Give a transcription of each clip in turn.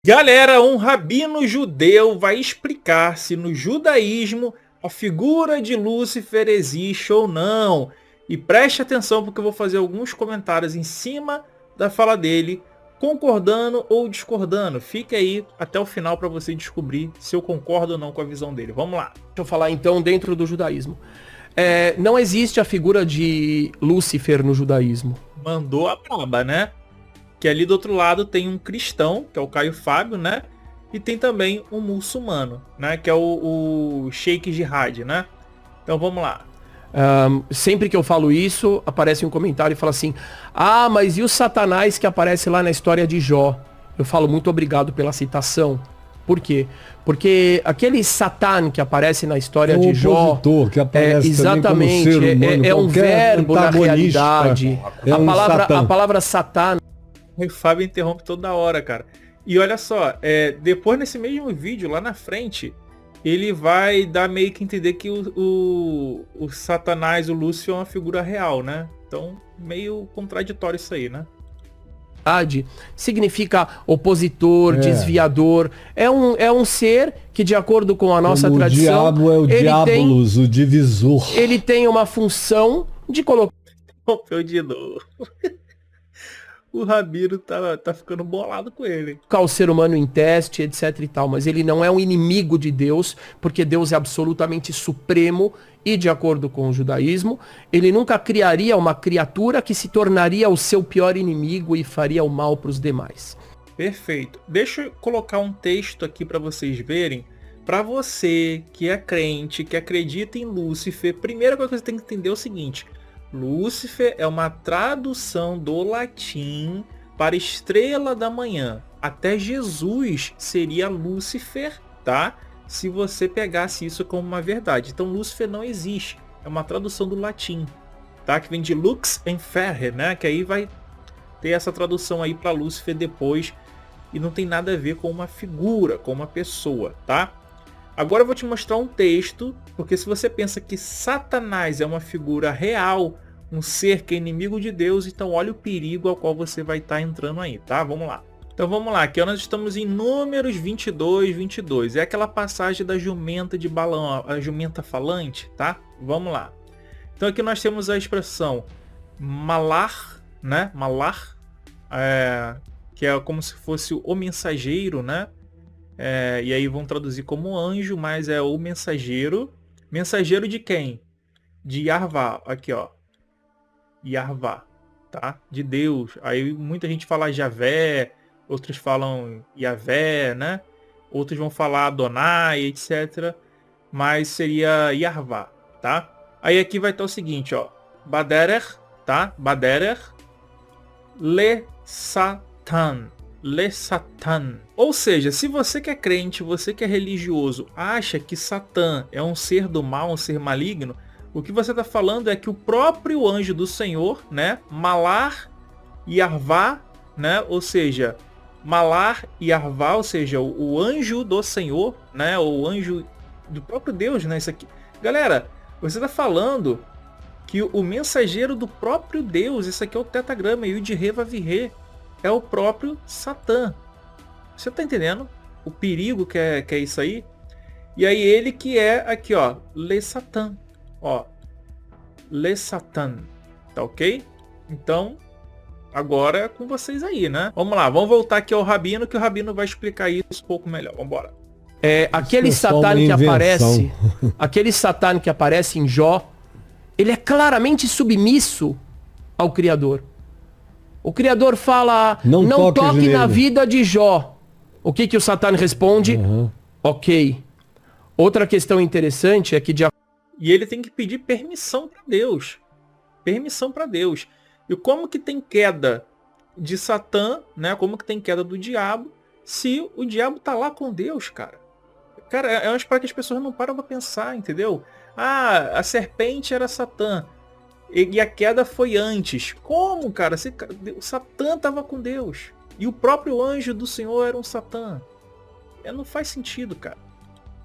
Galera, um rabino judeu vai explicar se no judaísmo a figura de Lúcifer existe ou não. E preste atenção porque eu vou fazer alguns comentários em cima da fala dele, concordando ou discordando. Fique aí até o final para você descobrir se eu concordo ou não com a visão dele. Vamos lá. Deixa eu falar então dentro do judaísmo. Não existe a figura de Lúcifer no judaísmo. Mandou a braba, né? Que ali do outro lado tem um cristão, que é o Caio Fábio, né? E tem também um muçulmano, né? Que é o Sheikh Jihad, né? Então vamos lá. Sempre que eu falo isso, aparece um comentário e fala assim: ah, mas e o Satanás que aparece lá na história de Jó? Eu falo muito obrigado pela citação. Por quê? Porque aquele Satã que aparece na história de Jó, que aparece exatamente, como ser humano, é um verbo na realidade. A palavra Satã. O Fábio interrompe toda hora, cara. E olha só, depois nesse mesmo vídeo, lá na frente, ele vai dar meio que entender que o Satanás, o Lúcifer, é uma figura real, né? Então, meio contraditório isso aí, né? Significa opositor, desviador. É um ser que, de acordo com a nossa tradição... O diabo é o diabolos, o divisor. Ele tem uma função de colocar... Rompeu de novo. O rabino tá ficando bolado com ele. O ser humano em teste, etc e tal. Mas ele não é um inimigo de Deus, porque Deus é absolutamente supremo e, de acordo com o judaísmo, ele nunca criaria uma criatura que se tornaria o seu pior inimigo e faria o mal para os demais. Perfeito. Deixa eu colocar um texto aqui para vocês verem. Para você que é crente, que acredita em Lúcifer, primeira coisa que você tem que entender é o seguinte: Lúcifer é uma tradução do latim para estrela da manhã. Até Jesus seria Lúcifer, tá? Se você pegasse isso como uma verdade. Então Lúcifer não existe. É uma tradução do latim, tá? Que vem de lux inferre, né? Que aí vai ter essa tradução aí para Lúcifer depois. E não tem nada a ver com uma figura, com uma pessoa, tá? Agora eu vou te mostrar um texto, porque se você pensa que Satanás é uma figura real, um ser que é inimigo de Deus, então olha o perigo ao qual você vai estar entrando aí, tá? Vamos lá. Então vamos lá, aqui nós estamos em Números 22. É aquela passagem da jumenta de Balão, a jumenta falante, tá? Vamos lá. Então aqui nós temos a expressão malar, né? Malar, que é como se fosse o mensageiro, né? E aí vão traduzir como anjo, mas é o mensageiro. Mensageiro de quem? De Yarvá. Aqui, ó. Yarvá, tá? De Deus. Aí muita gente fala Javé, outros falam Yavé, né? Outros vão falar Adonai, etc. Mas seria Yarvá, tá? Aí aqui vai estar o seguinte, ó. Baderer, tá? Baderer. Le Satan. Le Satan. Ou seja, se você que é crente, você que é religioso, acha que Satã é um ser do mal, um ser maligno, o que você está falando é que o próprio anjo do Senhor, né, Malar Yarvá, né, ou seja, Malar Yarvá, ou seja, o anjo do Senhor, né, o anjo do próprio Deus, né, isso aqui. Galera, você está falando que o mensageiro do próprio Deus, isso aqui é o tetragrama, e o de Revavirê, é o próprio Satã. Você tá entendendo o perigo que é isso aí? E aí ele que é aqui, ó, Le Satan. Ó, Le Satan. Tá ok? Então, agora é com vocês aí, né? Vamos lá, vamos voltar aqui ao Rabino, que o Rabino vai explicar isso um pouco melhor. Vambora. Aquele Satã que aparece, aquele Satã que aparece em Jó, ele é claramente submisso ao Criador. O Criador fala, não toque na vida de Jó. O que o Satã responde? Ok. Outra questão interessante é que... E ele tem que pedir permissão para Deus. Permissão para Deus. E como que tem queda de Satã, né? Como que tem queda do diabo, se o diabo tá lá com Deus, cara? Cara, é umas coisas que as pessoas não param para pensar, entendeu? Ah, a serpente era Satã. E a queda foi antes. Como, cara? O Satã estava com Deus. E o próprio anjo do Senhor era um Satã. Não faz sentido, cara.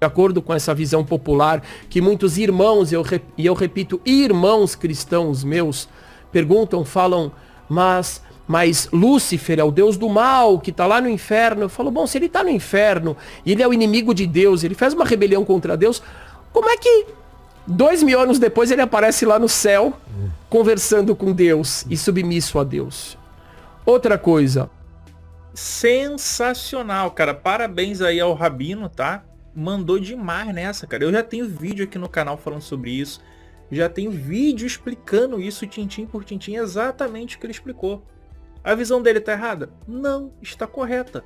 De acordo com essa visão popular, que muitos irmãos, e eu repito, irmãos cristãos meus, perguntam, falam, mas mas Lúcifer é o deus do mal, que está lá no inferno. Eu falo, bom, se ele está no inferno, e ele é o inimigo de Deus, ele faz uma rebelião contra Deus, como é que 2000 anos depois ele aparece lá no céu, conversando com Deus e submisso a Deus? Outra coisa. Sensacional, cara. Parabéns aí ao Rabino, tá? Mandou demais nessa, cara. Eu já tenho vídeo aqui no canal falando sobre isso. Já tenho vídeo explicando isso, tintim por tintim, exatamente o que ele explicou. A visão dele tá errada? Não, está correta.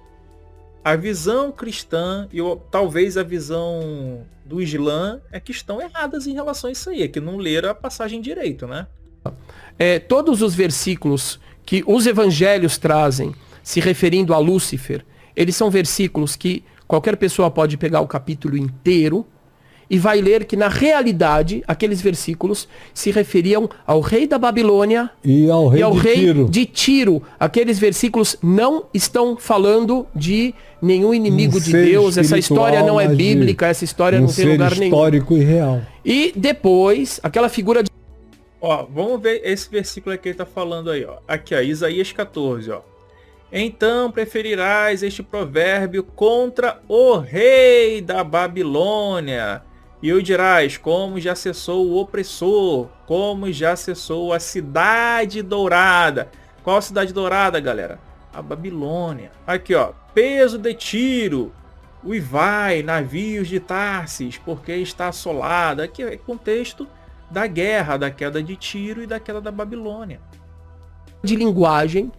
A visão cristã e talvez a visão do Islã é que estão erradas em relação a isso aí. É que não leram a passagem direito, né? Todos os versículos que os evangelhos trazem, se referindo a Lúcifer, eles são versículos que qualquer pessoa pode pegar o capítulo inteiro e vai ler que, na realidade, aqueles versículos se referiam ao rei da Babilônia e ao rei de Tiro. Aqueles versículos não estão falando de nenhum inimigo de Deus. Essa história não é bíblica, essa história não tem lugar nenhum. Histórico e real. E depois, aquela figura de... Ó, vamos ver esse versículo aqui que ele tá falando aí, ó. Aqui, ó, Isaías 14, ó. Então preferirás este provérbio contra o rei da Babilônia. E o dirás, como já cessou o opressor, como já cessou a cidade dourada. Qual a cidade dourada, galera? A Babilônia. Aqui, ó, peso de Tiro, uivai, navios de Tarsis, porque está assolada. Aqui é contexto da guerra, da queda de Tiro e da queda da Babilônia. De linguagem,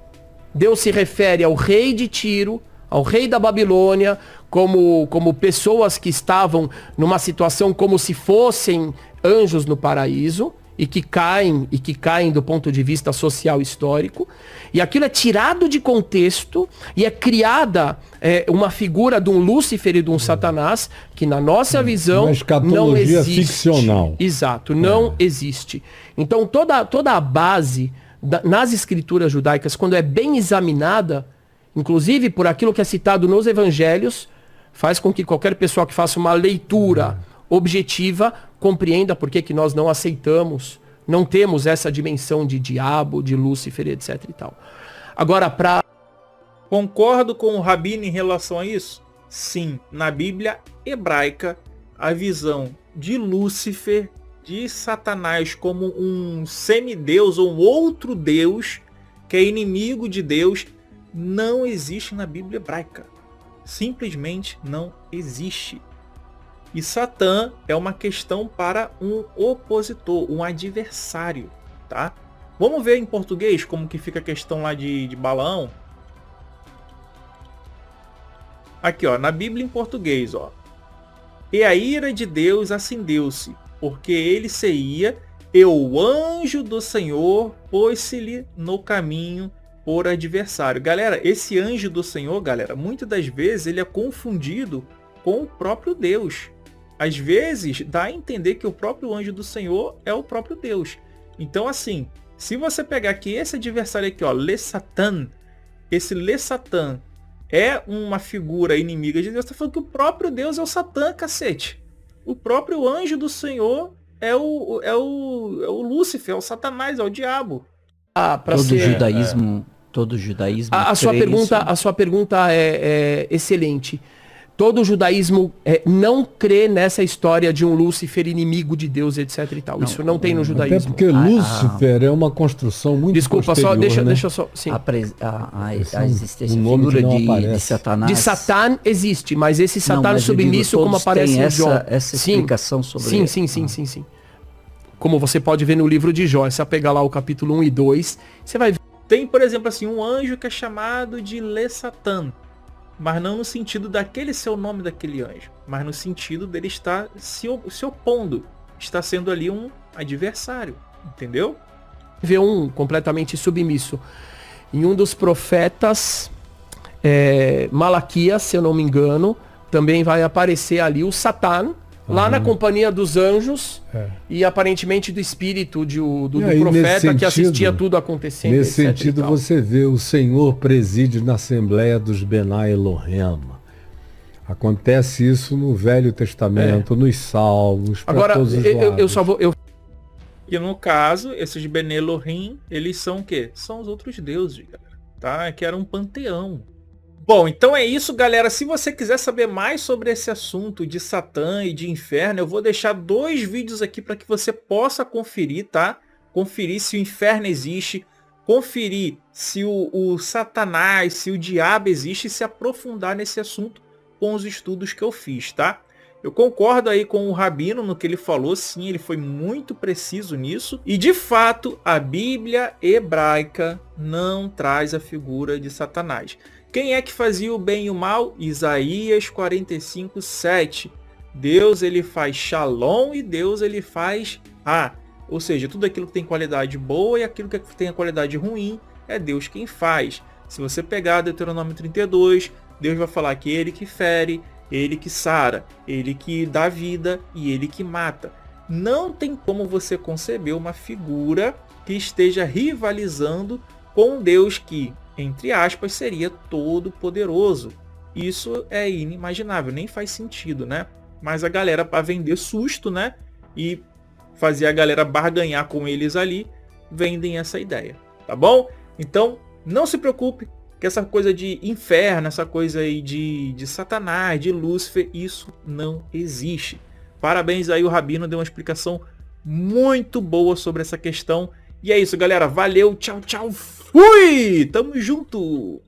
Deus se refere ao rei de Tiro, ao rei da Babilônia, como pessoas que estavam numa situação como se fossem anjos no paraíso, e que caem do ponto de vista social histórico. E aquilo é tirado de contexto e é criada uma figura de um Lúcifer e de um Satanás, que na nossa visão não existe. Ficcional. Exato, não existe. Então toda a base nas escrituras judaicas, quando é bem examinada, inclusive por aquilo que é citado nos evangelhos, faz com que qualquer pessoa que faça uma leitura objetiva compreenda por que nós não aceitamos, não temos essa dimensão de diabo, de Lúcifer, etc e tal. Agora, Concordo com o Rabino em relação a isso? Sim, na Bíblia hebraica, a visão de Lúcifer, de Satanás como um semideus ou um outro deus, que é inimigo de Deus, não existe na Bíblia hebraica. Simplesmente não existe. E Satã é uma questão para um opositor, um adversário, tá? Vamos ver em português como que fica a questão lá de Balaão. Aqui, ó, na Bíblia em português, ó. E a ira de Deus acendeu-se, porque ele se ia, e o anjo do Senhor pôs-se-lhe no caminho por adversário. Galera, esse anjo do Senhor, galera, muitas das vezes ele é confundido com o próprio Deus. Às vezes dá a entender que o próprio anjo do Senhor é o próprio Deus. Então, assim, se você pegar aqui esse adversário aqui, ó, Le Satan, esse Le Satan é uma figura inimiga de Deus, tá falando que o próprio Deus é o Satã, cacete. O próprio anjo do Senhor é o Lúcifer, é o Satanás, é o diabo. Todo judaísmo. A sua pergunta é excelente. Todo o judaísmo não crê nessa história de um Lúcifer inimigo de Deus, etc e tal. Não, isso não tem no judaísmo. Até porque Lúcifer é uma construção muito Desculpa, posterior, deixa eu só... Sim. A existência figura de Satanás... De Satã existe, mas esse Satã submisso, como aparece em Jó. Essa explicação sobre... Sim. Como você pode ver no livro de Jó, se você pegar lá o capítulo 1 e 2, você vai ver... Tem, por exemplo, assim, um anjo que é chamado de Le Satan. Mas não no sentido daquele ser o nome daquele anjo, mas no sentido dele estar se opondo, está sendo ali um adversário, entendeu? Vê um completamente submisso. Em um dos profetas, Malaquias, se eu não me engano, também vai aparecer ali o Satã, lá na companhia dos anjos e aparentemente do espírito do profeta que assistia tudo acontecendo. Nesse sentido você vê o Senhor preside na Assembleia dos Benai Elohim. Acontece isso no Velho Testamento, nos Salmos, para todos os lados. E no caso, esses Benai Elohim, eles são o quê? São os outros deuses, galera. tá? Que era um panteão. Bom, então é isso, galera. Se você quiser saber mais sobre esse assunto de Satã e de inferno, eu vou deixar 2 vídeos aqui para que você possa conferir, tá? Conferir se o inferno existe, conferir se o Satanás, se o diabo existe e se aprofundar nesse assunto com os estudos que eu fiz, tá? Eu concordo aí com o Rabino no que ele falou, sim, ele foi muito preciso nisso. E de fato, a Bíblia hebraica não traz a figura de Satanás. Quem é que fazia o bem e o mal? Isaías 45:7. Deus ele faz shalom e Deus ele faz ou seja, tudo aquilo que tem qualidade boa e aquilo que tem a qualidade ruim é Deus quem faz. Se você pegar Deuteronômio 32, Deus vai falar que ele que fere, ele que sara, ele que dá vida e ele que mata. Não tem como você conceber uma figura que esteja rivalizando com um Deus que, entre aspas, seria todo poderoso. Isso é inimaginável, nem faz sentido, né? Mas a galera, para vender susto, né? E fazer a galera barganhar com eles ali, vendem essa ideia, tá bom? Então, não se preocupe que essa coisa de inferno, essa coisa aí de Satanás, de Lúcifer, isso não existe. Parabéns aí, o Rabino deu uma explicação muito boa sobre essa questão. E é isso, galera. Valeu, tchau, tchau, fui! Tamo junto!